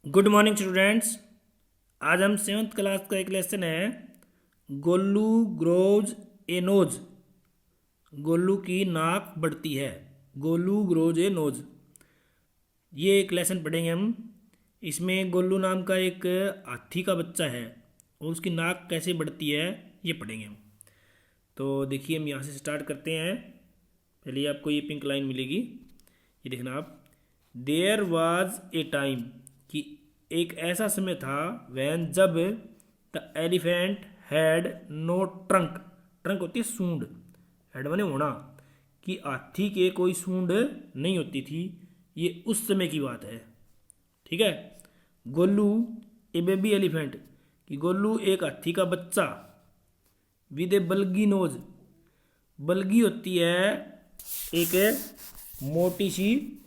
Good morning students. आज हम seventh class का एक लेसन है Golu grows a nose. Golu की नाक बढ़ती है। गोलू ग्रोज ए नोज, ये एक लेसन पढ़ेंगे हम। इसमें गोलू नाम का एक हाथी का बच्चा है और उसकी नाक कैसे बढ़ती है ये पढ़ेंगे हम। तो देखिए, हम यहाँ से स्टार्ट करते हैं। पहले आपको ये पिंक लाइन मिलेगी, ये देखना आप। देयर वाज ए टाइम, कि एक ऐसा समय था, वैन जब the elephant had no trunk. Trunk होती है सूंड, हैड माने होना, कि हाथी के कोई सूंड नहीं होती थी। ये उस समय की बात है, ठीक है। गोलू ए बेबी एलिफेंट, कि गोलू एक हाथी का बच्चा, विद ए बल्गी नोज। बल्गी होती है एक मोटी सी,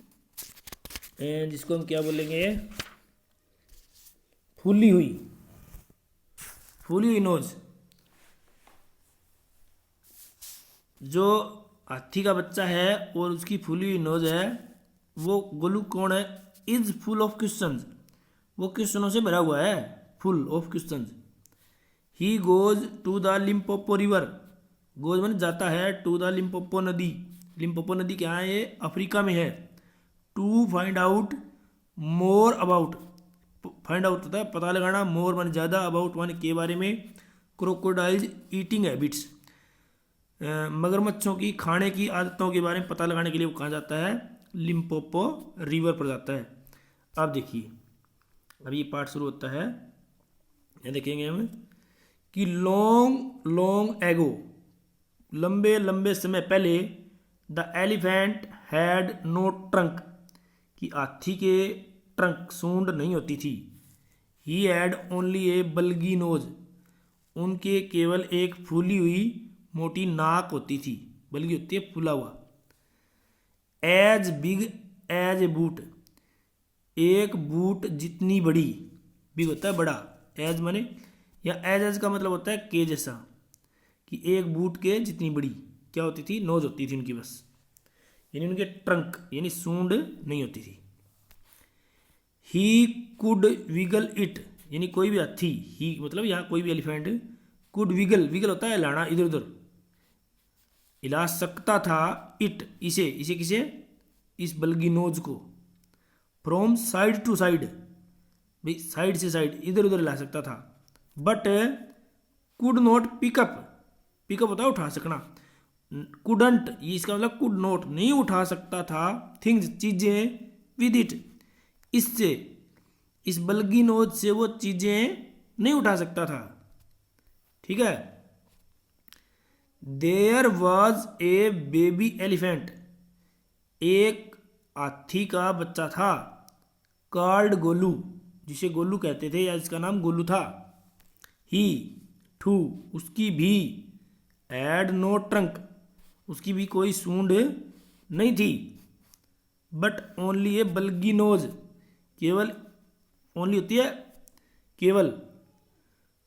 जिसको हम क्या बोलेंगे, फूली हुई नोज। जो हाथी का बच्चा है और उसकी फूली हुई नोज है, वो गोलू कौन है? इज फुल ऑफ क्वेश्चंस, वो क्वेश्चनों से भरा हुआ है, full of questions. He goes to the Limpopo river, goes मैंने जाता है, टू द लिम्पोपो नदी। लिम्पोपो नदी क्या है? ये अफ्रीका में है। To find out more about, find out होता है पता लगाना, मोर माने ज़्यादा, अबाउट माने के बारे में। क्रोकोडाइल्स ईटिंग हैबिट्स, मगरमच्छों की खाने की आदतों के बारे में पता लगाने के लिए वो कहाँ जाता है? लिम्पोपो रिवर पर जाता है। अब देखिए, अब ये पार्ट शुरू होता है, ये देखेंगे हम कि लॉन्ग लॉन्ग एगो, लंबे लंबे समय पहले, the elephant had no trunk, कि हाथी के ट्रंक सूंड नहीं होती थी। He had only a bulgy nose, उनके केवल एक फूली हुई मोटी नाक होती थी। बल्गी होती है फूला हुआ। As big as a boot, एक बूट जितनी बड़ी, बिग होता है बड़ा, एज माने, या एज का मतलब होता है के जैसा, कि एक बूट के जितनी बड़ी क्या होती थी? नोज होती थी उनकी बस, यानी उनके ट्रंक यानी सूंड नहीं होती थी। ही कुड विगल इट, यानी कोई भी हाथी, ही मतलब यहाँ कोई भी एलिफेंट, कुड विगल, विगल होता है हिलाना, इधर उधर, हिला सकता था। इट इसे, इसे किसे? इस बल्गी नोज को। फ्रॉम साइड टू साइड, भाई साइड से साइड, इधर उधर हिला सकता था। But could not pickup, pickup होता है उठा सकना। कुडंट, ये इसका मतलब कुड नॉट, नहीं उठा सकता था। थिंग्स चीजें, विद इट, इससे, इस बल्गी नोज से वो चीजें नहीं उठा सकता था, ठीक है। There was a baby elephant, एक हाथी का बच्चा था, कॉल्ड गोलू, जिसे गोलू कहते थे या जिसका नाम गोलू था। ही टू, उसकी भी, हैड नो ट्रंक, उसकी भी कोई सूंड नहीं थी। But only a bulgy knows, केवल, ओनली होती है केवल,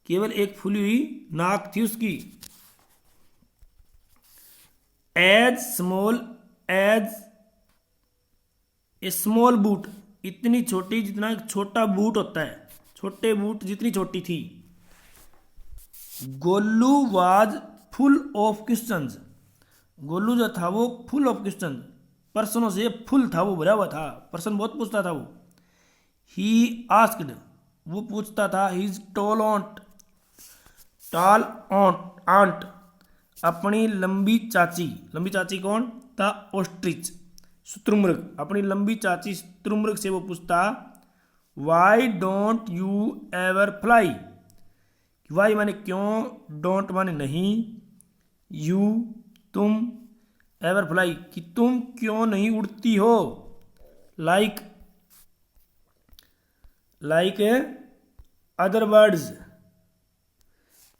केवल एक फूली हुई नाक थी उसकी। As small as a small boot, इतनी छोटी जितना एक छोटा बूट होता है, छोटे बूट जितनी छोटी थी। Golu was full of questions, Golu जो था वो फुल ऑफ क्वेश्चन, प्रश्नों से फुल था, वो भरा हुआ था, प्रश्न बहुत पूछता था वो। ही आस्क्ड, वो पूछता था, his tall aunt, tall aunt, aunt, अपनी लंबी चाची, लंबी चाची कौन? था ऑस्ट्रिच, शुतुरमुर्ग, अपनी लंबी चाची शुतुरमुर्ग से वो पूछता, why don't you ever fly. Why माने क्यों, डोंट माने नहीं, यू तुम, एवर फ्लाई कि तुम क्यों नहीं उड़ती हो। लाइक, लाइक अदर बर्ड्स,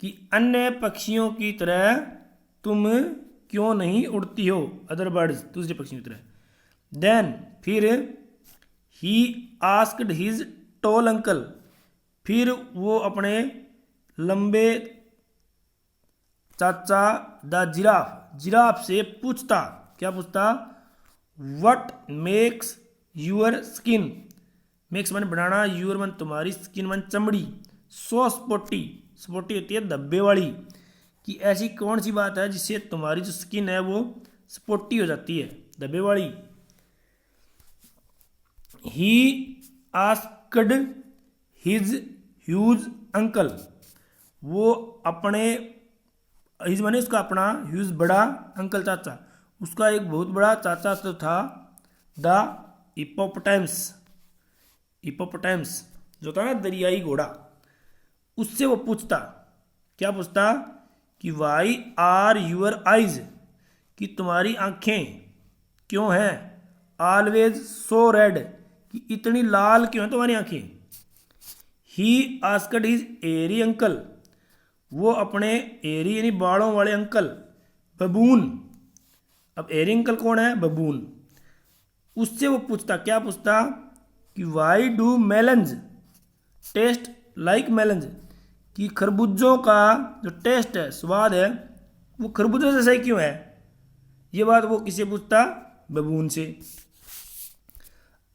कि अन्य पक्षियों की तरह तुम क्यों नहीं उड़ती हो, अदर बर्ड्स दूसरे पक्षियों की तरह। देन फिर, he asked his tall uncle, फिर वो अपने लंबे चाचा द जिराफ, जिराफ से पूछता, क्या पूछता? What makes your skin makes man banana, your मन तुम्हारी, स्किन मन चमड़ी, सो स्पोटी, स्पोटी होती है धब्बे वाली, कि ऐसी कौन सी बात है जिससे तुम्हारी जो स्किन है वो स्पोटी हो जाती है, धब्बे वाली। ही आस्क्ड हिज ह्यूज अंकल, वो अपने, हिज माने उसका अपना, ह्यूज बड़ा, अंकल चाचा, उसका एक बहुत बड़ा चाचा तो था, द हिप्पोपोटामस, हिप्पोपोटामस जो था ना दरियाई घोड़ा, उससे वो पूछता, क्या पूछता कि वाई आर यूर आइज, कि तुम्हारी आंखें क्यों हैं, ऑलवेज सो रेड, कि इतनी लाल क्यों हैं तुम्हारी आंखें। He asked his hairy uncle, वो अपने एरी यानी बालों वाले अंकल, बबून, अब एरी अंकल कौन है, बबून, उससे वो पूछता, क्या पूछता कि why do melons taste like melons, कि खरबूजों का जो टेस्ट है, स्वाद है, वो खरबूजों जैसा ही क्यों है। ये बात वो किससे पूछता, बबून से।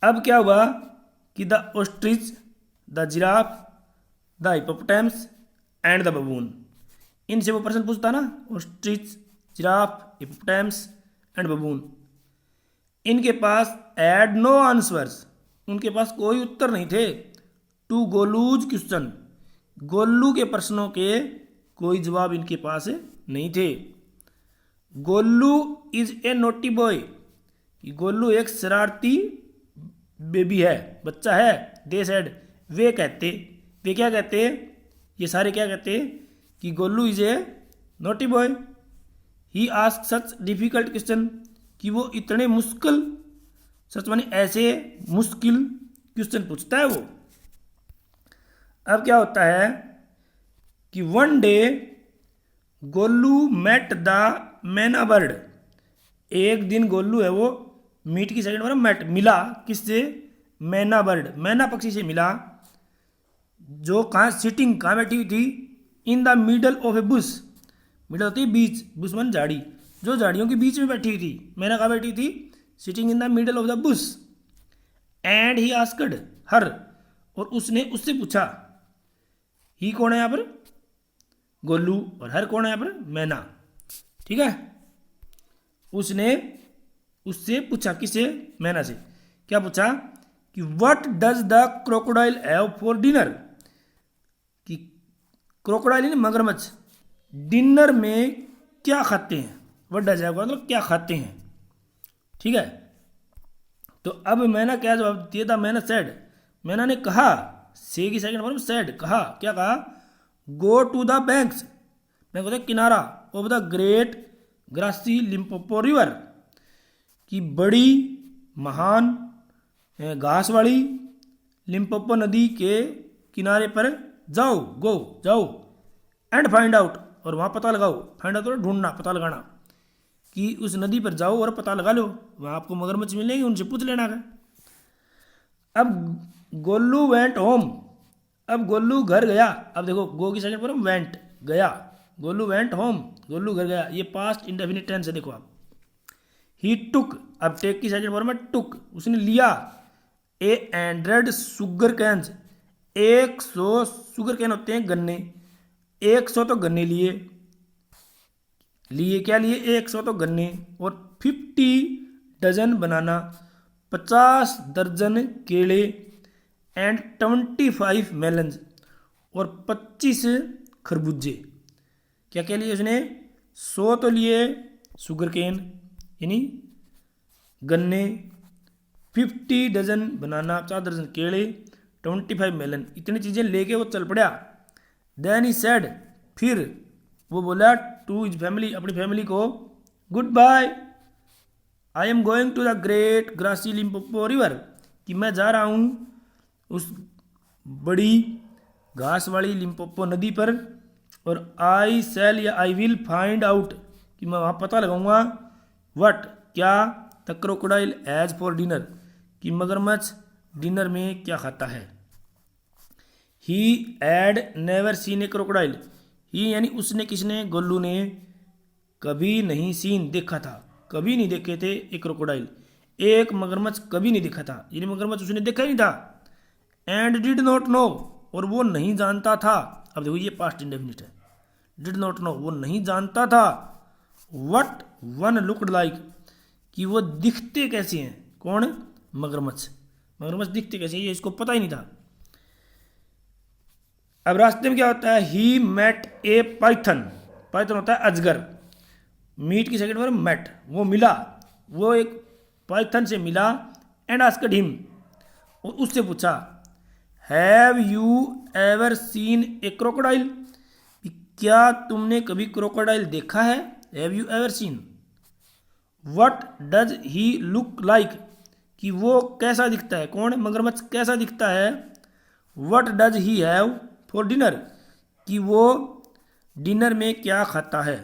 अब क्या हुआ कि the ostrich, the giraffe, the hippopotamus and the बबून, इनसे वो प्रश्न पूछता ना, ऑस्ट्रिच, जिराफ, हिप्पोपोटामस एंड बबून, इनके पास एड नो आंसर्स, उनके पास कोई उत्तर नहीं थे, टू गोलूज क्वेश्चन, गोल्लू के प्रश्नों के कोई जवाब इनके पास नहीं थे। Gollu is a naughty boy, Gollu एक शरारती बेबी है, बच्चा है, दे सेड, वे कहते, वे क्या कहते, ये सारे क्या कहते कि Gollu is a naughty boy. He ask such difficult question, कि वो इतने मुश्किल, सच माने ऐसे मुश्किल क्वेश्चन पूछता है वो। अब क्या होता है कि one day Gollu met the मैना बर्ड, एक दिन गोल्लू है वो मीट की सेकंड मतलब मेट, मिला किससे, मैना बर्ड, मैना पक्षी से मिला, जो कहाँ सिटिंग, कहाँ बैठी हुई थी, in the middle of A Bush, middle होती है बीच, बुश मान झाड़ी, जो झाड़ियों के बीच में बैठी हुई थी, मैना कहाँ बैठी थी, sitting in the middle of the Bush, and he asked her, और उसने उससे पूछा, ही कौन है यहाँ पर, गोल्लू, और हर कौन है यहाँ पर, मैना, ठीक है। उसने उससे पूछा, किसे, मैना से, क्या पूछा कि what does the crocodile have for dinner, कि क्रोकोडाइल मगरमच्छ डिनर में क्या खाते हैं, व्हाट डज हैव मतलब क्या खाते हैं, ठीक है। तो अब मैना क्या जवाब दिया था, मैना सेड, मैना ने कहा, से की सेकंड मतलब सेड, कहा, क्या कहा, go to the banks, bank होता है किनारा, of the great grassy Limpopo river, की बड़ी महान घास वाली लिम्पोपो नदी के किनारे पर जाओ, गो जाओ, एंड फाइंड आउट, और वहाँ पता लगाओ, फाइंड आउट ढूंढना, पता लगाना, कि उस नदी पर जाओ और पता लगा लो, वहाँ आपको मगरमच्छ मिलेंगे, उनसे पूछ लेना है। अब गोल्लू वेंट होम, अब गोल्लू घर गया, अब देखो गो की सेकंड फॉर्म वेंट, गया, गोल्लू वेंट होम, गोल्लू घर गया, ये पास्ट इंडेफिनिट टेंस है, देखो आप। ही टुक, अब टेक की सेकंड फॉर्म है टुक, उसने लिया, 100 शुगर कैंस, 100 शुगर कैन होते हैं गन्ने, 100 तो गन्ने लिए, लिए क्या लिए, 100 तो गन्ने, और 50 डजन बनाना, 50 दर्जन केले, एंड 25 मेलन्स, और 25 खरबूजे, क्या क्या लिए उसने, 100 तो लिए शुगर केन यानी गन्ने, 50 डजन बनाना, 50 दर्जन केले, 25 मेलन, इतनी चीज़ें लेके वो चल पड़ा। देन ही सेड, फिर वो बोला टू हिज फैमिली, अपनी फैमिली को, good bye, I am going to the great grassy Limpopo river, कि मैं जा रहा हूँ उस बड़ी घास वाली लिम्पोपो नदी पर, और आई सेल या आई विल फाइंड आउट, कि मैं वहाँ पता लगाऊंगा, व्हाट क्या, the crocodile has for dinner, कि मगरमच्छ डिनर में क्या खाता है। He had never seen a crocodile, he यानी उसने, किसने, गोल्लू ने, कभी नहीं सीन देखा था, कभी नहीं देखे थे एक क्रोकोडाइल, एक मगरमच्छ कभी नहीं देखा था, यानी मगरमच्छ उसने देखा ही नहीं था। एंड डिड नॉट नो, और वो नहीं जानता था। अब देखो ये पास्ट इंडेफिनिट है। डिड नॉट नो, वो नहीं जानता था। व्हाट वन लुक्ड लाइक, कि वो दिखते कैसे हैं। कौन? मगरमच्छ। मगरमच्छ दिखते कैसे हैं ये इसको पता ही नहीं था। अब रास्ते में क्या होता है? He met a python. Python होता है अजगर। मीट की सेकंड वर्ब मेट, वो मिला, वो एक पाइथन से मिला। एंड आस्क्ड हिम, और उससे पूछा, have you ever seen a crocodile, क्या तुमने कभी क्रोकोडाइल देखा है? Have you ever seen. What does he look like, कि वो कैसा दिखता है। कौन? मगरमच्छ कैसा दिखता है। What does he have for dinner, कि वो डिनर में क्या खाता है।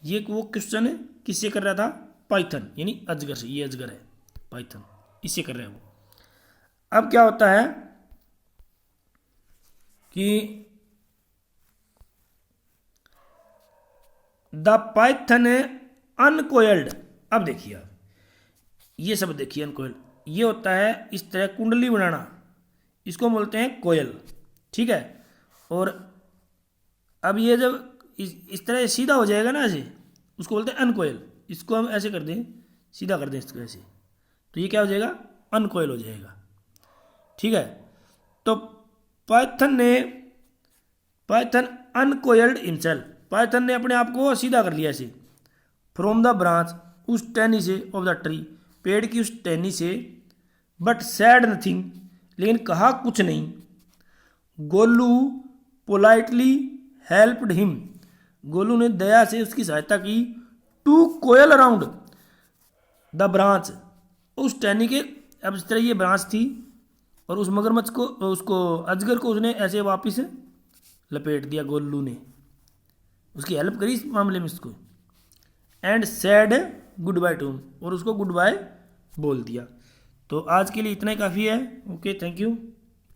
ये वो क्वेश्चन किससे कर रहा था? पाइथन, यानी अजगर से। ये अजगर है पाइथन, इससे कर रहे हैं वो। अब क्या होता है कि द पाइथन अनकोयल्ड। अब देखिए, आप ये सब देखिए, अनकोयल ये होता है इस तरह कुंडली बनाना, इसको बोलते हैं कोयल, ठीक है। और अब ये जब इस तरह सीधा हो जाएगा ना ऐसे, उसको बोलते हैं अनकोयल। इसको हम ऐसे कर दें, सीधा कर दें इसको ऐसे, तो ये क्या हो जाएगा? अनकोयल हो जाएगा, ठीक है। तो पाइथन अनकोयल्ड हिमसेल्फ, पाइथन ने अपने आप को सीधा कर लिया ऐसे। फ्रॉम द ब्रांच, उस टहनी से, ऑफ द ट्री, पेड़ की उस टहनी से। बट सैड नथिंग, लेकिन कहा कुछ नहीं। Golu politely helped him, Golu ने दया से उसकी सहायता की। To coil around the branch, उस टहनी के, अब इस तरह ये ब्रांच थी, और उस मगरमच्छ को, उसको अजगर को उसने ऐसे वापस लपेट दिया। गोलू ने उसकी हेल्प करी इस मामले में इसको। And sad good by two, और उसको गुड बाय बोल दिया। तो आज के लिए इतना ही काफ़ी है। Okay, thank you.